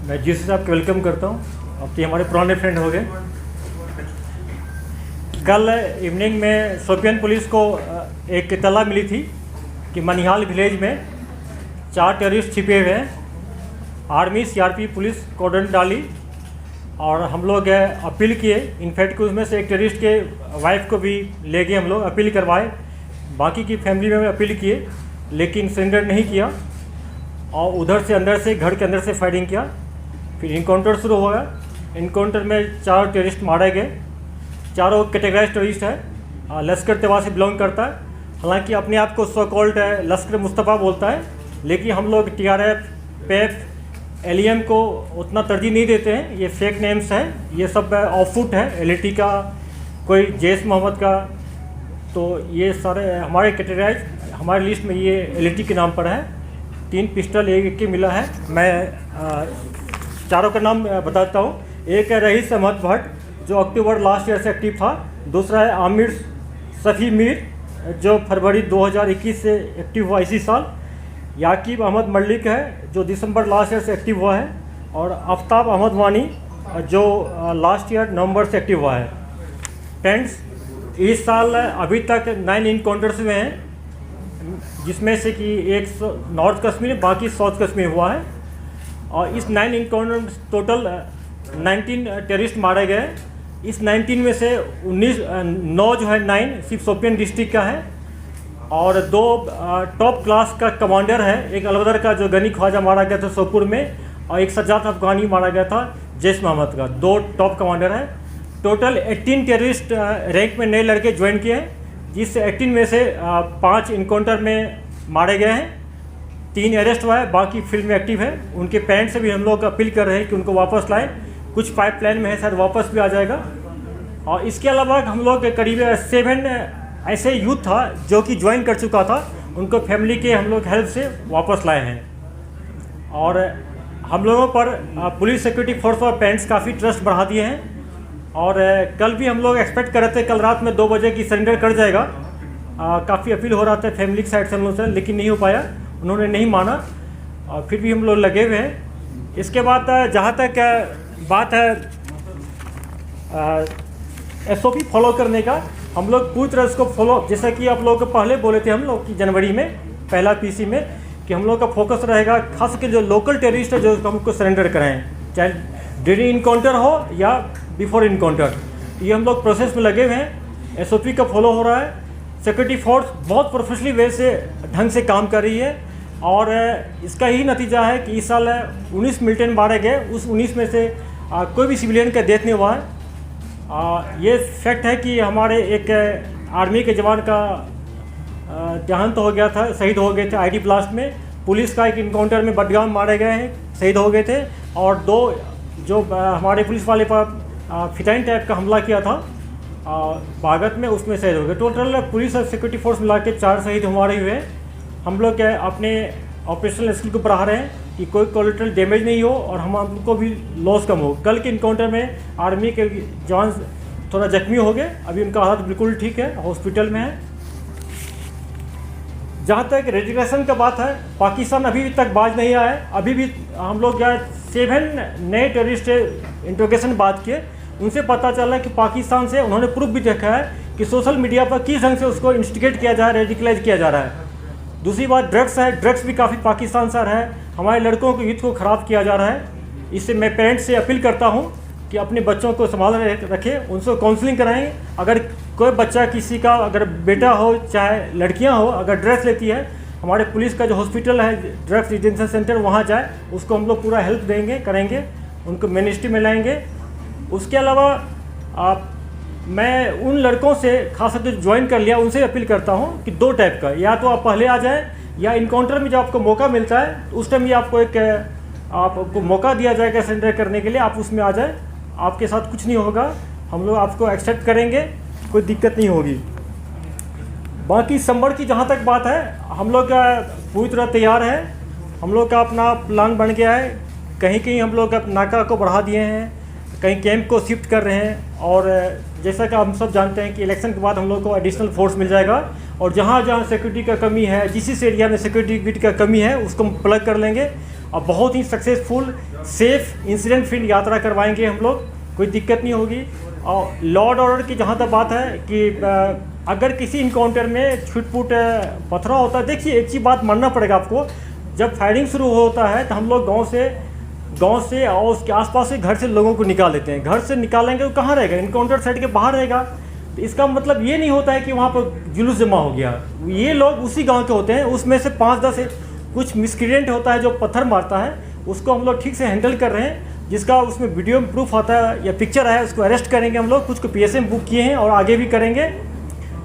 मैं जीसी साहब को वेलकम करता हूँ। अब तो हमारे पुराने फ्रेंड हो गए। कल इवनिंग में शोपियान पुलिस को एक इत्तला मिली थी कि मनिहाल विलेज में 4 टेररिस्ट छिपे हुए हैं। आर्मी सीआरपी पुलिस कॉर्डन डाली और हम लोग अपील किए। इनफैक्ट उसमें से एक टेररिस्ट के वाइफ को भी ले गए, हम लोग अपील करवाए। बाकी की फैमिली में अपील किए लेकिन सरेंडर नहीं किया और उधर से अंदर से घर के अंदर से फायरिंग किया। फिर इनकाउंटर शुरू हो गया। इनकाउंटर में 4 टेररिस्ट मारे गए। चारों कैटेगराइज टेररिस्ट है, लश्कर तैयबा से बिलोंग करता है। हालांकि अपने आप को सो कॉल्ड लश्कर मुस्तफ़ा बोलता है, लेकिन हम लोग TRF, PEF, LEM को उतना तरजीह नहीं देते हैं। ये फेक नेम्स हैं, ये सब ऑफुट है, LAT का, कोई जैश मोहम्मद का। तो ये सारे हमारे कैटेगराइज हमारे लिस्ट में ये LAT के नाम पर है। 3 पिस्टल एक के मिला है। मैं चारों का नाम बताता हूँ। एक है रईस अहमद भट्ट जो अक्टूबर लास्ट ईयर से एक्टिव था। दूसरा है आमिर सफ़ी मीर जो फरवरी 2021 से एक्टिव हुआ इसी साल। याकीब अहमद मलिक है जो दिसंबर लास्ट ईयर से एक्टिव हुआ है। और आफ्ताब अहमद वानी जो लास्ट ईयर नवंबर से एक्टिव हुआ है। फ्रेंड्स, इस साल अभी तक 9 इनकाउंटर्स हुए हैं, जिसमें से कि एक नॉर्थ कश्मीर बाकी साउथ कश्मीर हुआ है। और इस 9 इनकाउंटर में टोटल 19 टेररिस्ट मारे गए। इस 19 में से 9 जो है 9 सिर्फ शोपियान डिस्ट्रिक्ट का है और 2 टॉप क्लास का कमांडर है। एक अलवदर का जो गनी ख्वाजा मारा गया था सोपुर में, और एक सज्जाद अफगानी मारा गया था जैश मोहम्मद का। 2 टॉप कमांडर है। टोटल 18 टेररिस्ट रैंक में नए लड़के ज्वाइन किए हैं, जिससे 18 में से 5 इनकाउंटर में मारे गए हैं। 3 अरेस्ट हुआ है, बाकी फील्ड में एक्टिव है। उनके पेरेंट्स से भी हम लोग अपील कर रहे हैं कि उनको वापस लाएं। कुछ पाइपलाइन में है, शायद वापस भी आ जाएगा। और इसके अलावा हम लोग करीब 7 ऐसे यूथ था जो कि ज्वाइन कर चुका था, उनको फैमिली के हम लोग हेल्प से वापस लाए हैं। और हम लोगों पर पुलिस सिक्योरिटी फोर्स और पेरेंट्स काफ़ी ट्रस्ट बढ़ा दिए हैं। और कल भी हम लोग एक्सपेक्ट कर रहे थे कल रात में 2 बजे की सरेंडर कर जाएगा। काफ़ी अपील हो रहा था फैमिली की साइड से हम लोग से, लेकिन नहीं हो पाया, उन्होंने नहीं माना। और फिर भी हम लोग लगे हुए हैं। इसके बाद जहाँ तक बात है SOP फॉलो करने का, हम लोग पूरी तरह इसको फॉलो, जैसा कि आप लोग पहले बोले थे हम लोग कि जनवरी में पहला PC में कि हम लोग का फोकस रहेगा खास करके जो लोकल टेररिस्ट है जो हमको सरेंडर कराएं, चाहे ड्यूरिंग इनकाउंटर हो या बिफोर इनकाउंटर। ये हम लोग प्रोसेस में लगे हुए हैं। SOP का फॉलो हो रहा है। सिक्योरिटी फोर्स बहुत प्रोफेशनली वे से ढंग से काम कर रही है। और इसका ही नतीजा है कि इस साल 19 मिलिटेंट मारे गए। उस 19 में से कोई भी सिविलियन का डेथ नहीं हुआ है। ये फैक्ट है कि हमारे एक आर्मी के जवान का देहांत तो हो गया था, शहीद हो गए थे ID ब्लास्ट में। पुलिस का एक इनकाउंटर में बडगाम मारे गए हैं, शहीद हो गए थे। और 2 जो हमारे पुलिस वाले पर फिटाइन टाइप का हमला किया था बागत में, उसमें शहीद हो गए। टोटल पुलिस और सिक्योरिटी फोर्स मिला के 4 शहीद हमारे हुए। हम लोग अपने ऑपरेशनल स्किल को बढ़ा रहे हैं कि कोई कोलेटरल डैमेज नहीं हो और हमको भी लॉस कम हो। कल के इनकाउंटर में आर्मी के जवान थोड़ा जख्मी हो गए, अभी उनका हालत बिल्कुल ठीक है, हॉस्पिटल में है। जहाँ तक रेजिग्नेशन का बात है, पाकिस्तान अभी तक बाज नहीं आया है। अभी भी हम लोग 7 नए टेररिस्ट इंट्रोगेशन बात किए, उनसे पता चला कि पाकिस्तान से उन्होंने प्रूफ भी देखा है कि सोशल मीडिया पर किस ढंग से उसको इंस्टिगेट किया जा रहा है, रेडिकलाइज किया जा रहा है। दूसरी बात ड्रग्स है, ड्रग्स भी काफ़ी पाकिस्तान से आ रहा है। हमारे लड़कों को यूथ को ख़राब किया जा रहा है। इससे मैं पेरेंट्स से अपील करता हूँ कि अपने बच्चों को संभाल रखें, उनसे काउंसलिंग कराएं। अगर कोई बच्चा किसी का अगर बेटा हो चाहे लड़कियाँ हो अगर ड्रग्स लेती है, हमारे पुलिस का जो हॉस्पिटल है ड्रग्स डिटेंशन सेंटर, वहाँ जाए, उसको हम लोग पूरा हेल्प देंगे, करेंगे, उनको मिनिस्ट्री में लाएंगे। उसके अलावा मैं उन लड़कों से खासकर जो ज्वाइन कर लिया उनसे अपील करता हूं कि 2 टाइप का, या तो आप पहले आ जाएं या इनकाउंटर में जब आपको मौका मिलता है उस टाइम ये आपको मौका दिया जाएगा सरेंडर करने के लिए, आप उसमें आ जाएं। आपके साथ कुछ नहीं होगा, हम लोग आपको एक्सेप्ट करेंगे, कोई दिक्कत नहीं होगी। बाकी संभर की जहाँ तक बात है, हम लोग पूरी तरह तैयार है। हम लोग का अपना प्लान बन गया है। कहीं कहीं हम लोग नाका को बढ़ा दिए हैं, कहीं कैंप को शिफ्ट कर रहे हैं। और जैसा कि हम सब जानते हैं कि इलेक्शन के बाद हम लोग को एडिशनल फोर्स मिल जाएगा और जहाँ जहाँ सिक्योरिटी का कमी है, जिस एरिया में सिक्योरिटी का कमी है उसको हम प्लग कर लेंगे और बहुत ही सक्सेसफुल सेफ इंसिडेंट फ्री यात्रा करवाएंगे हम लोग, कोई दिक्कत नहीं होगी। और लॉ एंड ऑर्डर की जहाँ तक बात है कि अगर किसी इनकाउंटर में छुटपुट पथराव होता है, देखिए एक चीज़ बात मानना पड़ेगा आपको, जब फायरिंग शुरू होता है तो हम लोग गांव से और उसके आसपास से घर से लोगों को निकाल लेते हैं। घर से निकालेंगे तो कहाँ रहेगा, इनकाउंटर साइड के बाहर रहेगा। तो इसका मतलब ये नहीं होता है कि वहाँ पर जुलूस जमा हो गया। ये लोग उसी गाँव के होते हैं, उसमें से 5-10 कुछ मिसक्रिएंट होता है जो पत्थर मारता है, उसको हम लोग ठीक से हैंडल कर रहे हैं। जिसका उसमें वीडियो में प्रूफ आता है या पिक्चर है, उसको अरेस्ट करेंगे हम लोग। कुछ को PSM बुक किए हैं और आगे भी करेंगे।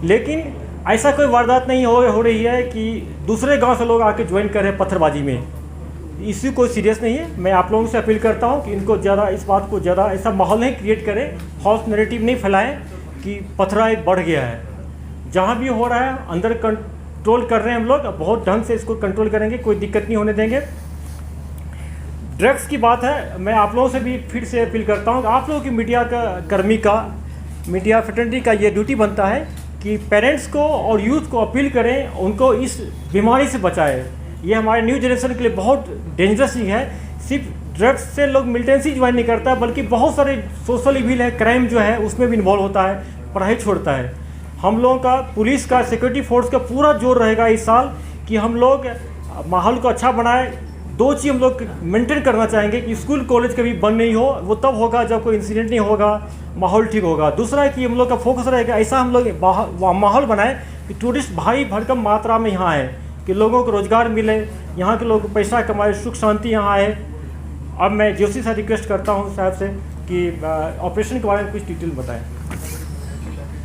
लेकिन ऐसा कोई वारदात नहीं हो रही है कि दूसरे गांव से लोग आके ज्वाइन कर रहे हैं पत्थरबाजी में। इसी कोई सीरियस नहीं है। मैं आप लोगों से अपील करता हूं कि इनको ज़्यादा इस बात को ज़्यादा ऐसा माहौल नहीं क्रिएट करें, फॉल्स नैरेटिव नहीं फैलाएं कि पथराव बढ़ गया है। जहाँ भी हो रहा है अंदर कंट्रोल कर रहे हैं हम लोग, बहुत ढंग से इसको कंट्रोल करेंगे, कोई दिक्कत नहीं होने देंगे। ड्रग्स की बात है, मैं आप लोगों से भी फिर से अपील करता हूँ, आप लोगों की मीडिया का कर्मी का, मीडिया फ्रेटर्निटी का ये ड्यूटी बनता है कि पेरेंट्स को और यूथ को अपील करें, उनको इस बीमारी से बचाएं। ये हमारे न्यू जनरेशन के लिए बहुत डेंजरस ही है। सिर्फ ड्रग्स से लोग मिलिटेंसी ज्वाइन नहीं करता, बल्कि बहुत सारे सोशल इविल है, क्राइम जो है उसमें भी इन्वॉल्व होता है, पढ़ाई छोड़ता है। हम लोगों का पुलिस का, सिक्योरिटी फोर्स का पूरा जोर रहेगा इस साल कि हम लोग माहौल को अच्छा बनाए। 2 चीज़ हम लोग मेंटेन करना चाहेंगे कि स्कूल कॉलेज कभी बंद नहीं हो, वो तब होगा जब कोई इंसिडेंट नहीं होगा, माहौल ठीक होगा। दूसरा है कि हम लोग का फोकस रहेगा ऐसा हम लोग माहौल बनाए कि टूरिस्ट भारी भरकम मात्रा में यहाँ आए, कि लोगों को रोज़गार मिले, यहाँ के लोग पैसा कमाए, सुख शांति यहाँ आए। अब मैं जोशी से रिक्वेस्ट करता हूँ साहब से कि ऑपरेशन के बारे में कुछ डिटेल बताएं।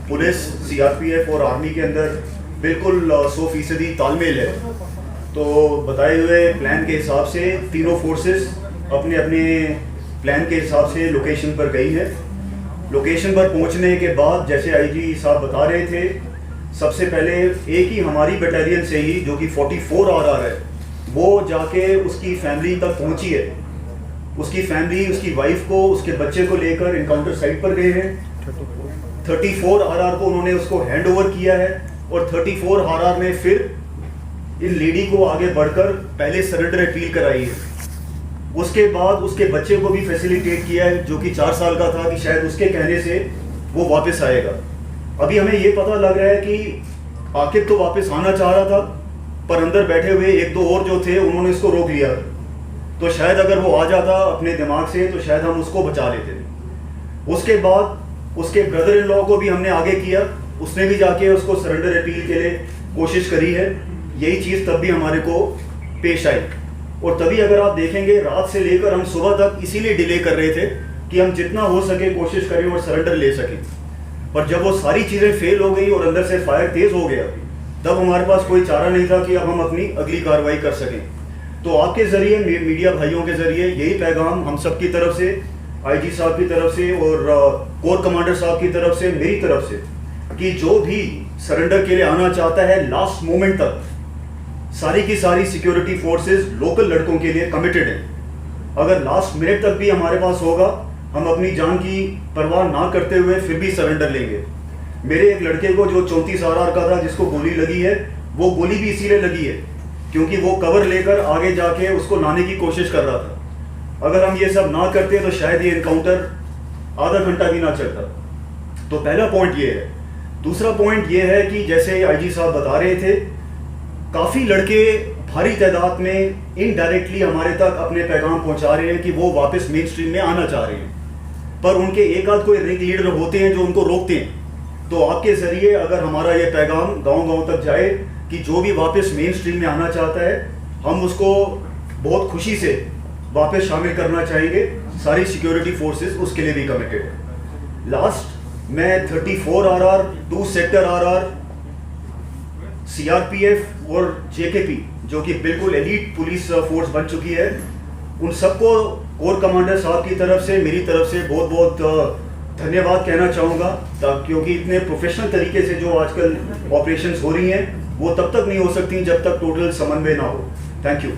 पुलिस, CRPF और आर्मी के अंदर बिल्कुल 100% तालमेल है। तो बताए हुए प्लान के हिसाब से तीनों फोर्सेस अपने अपने प्लान के हिसाब से लोकेशन पर गई है। लोकेशन पर पहुंचने के बाद जैसे IG साहब बता रहे थे, सबसे पहले एक ही हमारी बटालियन से ही जो कि 44 RR है, वो जाके उसकी फैमिली तक पहुंची है। उसकी फैमिली, उसकी वाइफ को, उसके बच्चे को लेकर इनकाउंटर साइट पर गए हैं। 34 RR को उन्होंने उसको हैंड ओवर किया है और 34 RR ने फिर इन लेडी को आगे बढ़कर पहले सरेंडर अपील कराई है। उसके बाद उसके बच्चे को भी फैसिलिटेट किया है जो कि 4 साल का था, कि शायद उसके कहने से वो वापस आएगा। अभी हमें ये पता लग रहा है कि आकिब तो वापस आना चाह रहा था, पर अंदर बैठे हुए 1-2 और जो थे उन्होंने इसको रोक लिया। तो शायद अगर वो आ जाता अपने दिमाग से तो शायद हम उसको बचा लेते। उसके बाद उसके ब्रदर इन लॉ को भी हमने आगे किया, उसने भी जाके उसको सरेंडर अपील के लिए कोशिश करी है। यही चीज़ तब भी हमारे को पेश आई और तभी अगर आप देखेंगे रात से लेकर हम सुबह तक इसीलिए डिले कर रहे थे कि हम जितना हो सके कोशिश करें और सरेंडर ले सकें। पर जब वो सारी चीज़ें फेल हो गई और अंदर से फायर तेज हो गया, तब हमारे पास कोई चारा नहीं था कि अब हम अपनी अगली कार्रवाई कर सकें। तो आपके ज़रिए, मीडिया भाइयों के ज़रिए यही पैगाम हम सब की तरफ से, IG साहब की तरफ से और कोर कमांडर साहब की तरफ से, मेरी तरफ से, कि जो भी सरेंडर के लिए आना चाहता है लास्ट मोमेंट तक, सारी की सारी सिक्योरिटी फोर्सेस लोकल लड़कों के लिए कमिटेड हैं। अगर लास्ट मिनट तक भी हमारे पास होगा, हम अपनी जान की परवाह ना करते हुए फिर भी सरेंडर लेंगे। मेरे एक लड़के को जो 34 RR का था, जिसको गोली लगी है, वो गोली भी इसीलिए लगी है क्योंकि वो कवर लेकर आगे जाके उसको लाने की कोशिश कर रहा था। अगर हम ये सब ना करते तो शायद ये इनकाउंटर आधा घंटा भी ना चलता। तो पहला पॉइंट ये है। दूसरा पॉइंट ये है कि जैसे IG साहब बता रहे थे, काफ़ी लड़के भारी तादाद में इनडायरेक्टली हमारे तक अपने पैगाम पहुंचा रहे हैं कि वो वापस मेन स्ट्रीम में आना चाह रहे हैं, पर उनके एक आध कोई रिंग लीडर होते हैं जो उनको रोकते हैं। तो आपके ज़रिए अगर हमारा ये पैगाम गांव-गांव तक जाए कि जो भी वापस मेन स्ट्रीम में आना चाहता है, हम उसको बहुत खुशी से वापस शामिल करना चाहेंगे। सारी सिक्योरिटी फोर्सेस उसके लिए भी कमिटेड है। लास्ट मैं 34 RR, 2 सेक्टर RR, CRPF और JKP जो कि बिल्कुल एलीट पुलिस फोर्स बन चुकी है, उन सबको कोर कमांडर साहब की तरफ से, मेरी तरफ से बहुत बहुत धन्यवाद कहना चाहूँगा, क्योंकि इतने प्रोफेशनल तरीके से जो आजकल ऑपरेशंस हो रही हैं वो तब तक नहीं हो सकती जब तक टोटल समन्वय ना हो। Thank you.